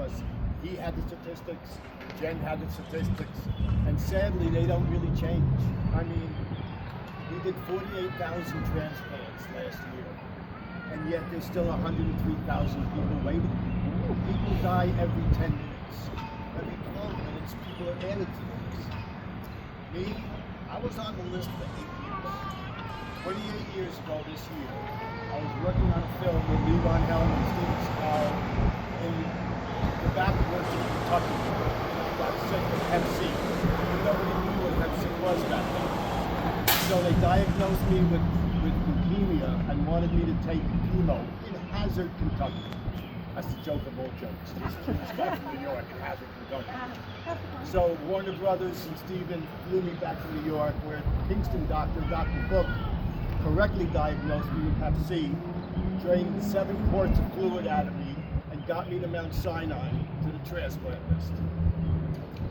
because he had the statistics, Jen had the statistics, and sadly they don't really change. I mean, we did 48,000 transplants last year, and yet there's still 103,000 people waiting. People die every 10 minutes. Every 12 minutes, people are added to the list. Me, I was on the list for 8 years. 28 years ago this year, I was working on a film with Liver-transplant and Steven Seagal in the backwoods of Kentucky. I got sick with Hep C. Nobody knew what Hep C was back then. So they diagnosed me with leukemia and wanted me to take chemo in Hazard, Kentucky. That's the joke of all jokes. This guy from New York in Hazard, Kentucky. So Warner Brothers and Steven flew me back to New York, where Kingston doctor, Dr. Book, correctly diagnosed me with Hep C, drained 7 quarts of fluid out of me, and got me to Mount Sinai to the transplant list.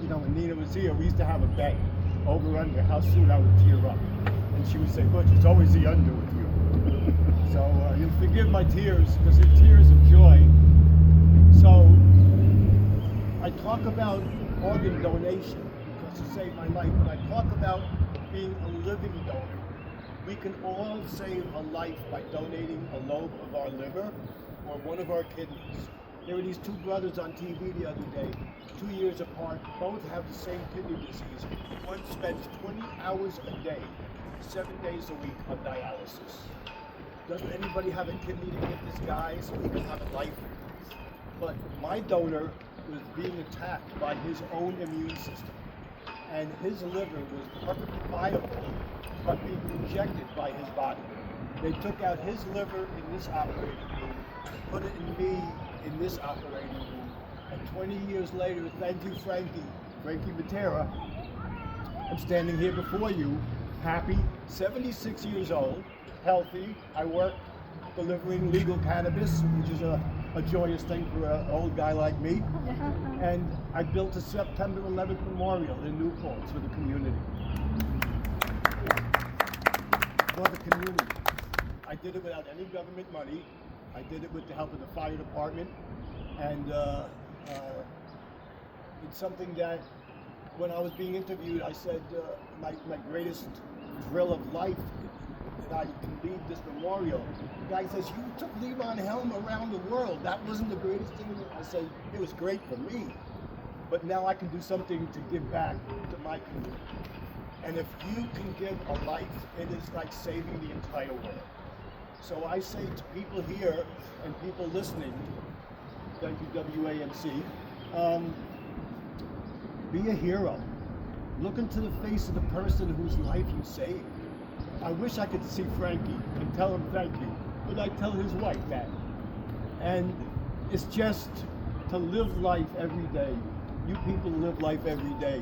You know, when Nina was here, we used to have a bet over under how soon I would tear up. And she would say, Butch, it's always the under with you. So you'll forgive my tears, because they're tears of joy. So I talk about organ donation because it saved my life, but I talk about being a living donor. We can all save a life by donating a lobe of our liver or one of our kidneys. There were these 2 brothers on TV the other day, 2 years apart, both have the same kidney disease. One spends 20 hours a day, 7 days a week on dialysis. Doesn't anybody have a kidney to give this guy so he can have a life? But my donor was being attacked by his own immune system, and his liver was perfectly viable, but being rejected by his body. They took out his liver in this operating room, put it in me in this operating room, and 20 years later, thank you, Frankie Matera, I'm standing here before you, happy, 76 years old, healthy. I work delivering legal cannabis, which is a joyous thing for an old guy like me. And I built a September 11th memorial in Newport for the community. For the community. I did it without any government money. I did it with the help of the fire department. And it's something that when I was being interviewed, I said my greatest thrill of life that I can leave this memorial. The guy says, you took Levon Helm around the world. That wasn't the greatest thing. I said, it was great for me, but now I can do something to give back to my community. And if you can give a life, it is like saving the entire world. So I say to people here and people listening, thank you WAMC, be a hero. Look into the face of the person whose life you saved. I wish I could see Frankie and tell him thank you, but I tell his wife that. And it's just to live life every day. You people live life every day.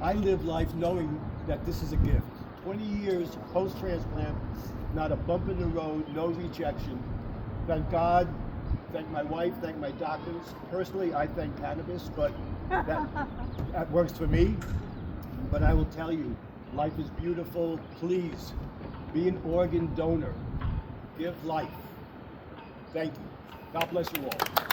I live life knowing that this is a gift. 20 years post-transplant, not a bump in the road, no rejection. Thank God, thank my wife, thank my doctors. Personally, I thank cannabis, but that works for me. But I will tell you, life is beautiful. Please, be an organ donor. Give life. Thank you. God bless you all.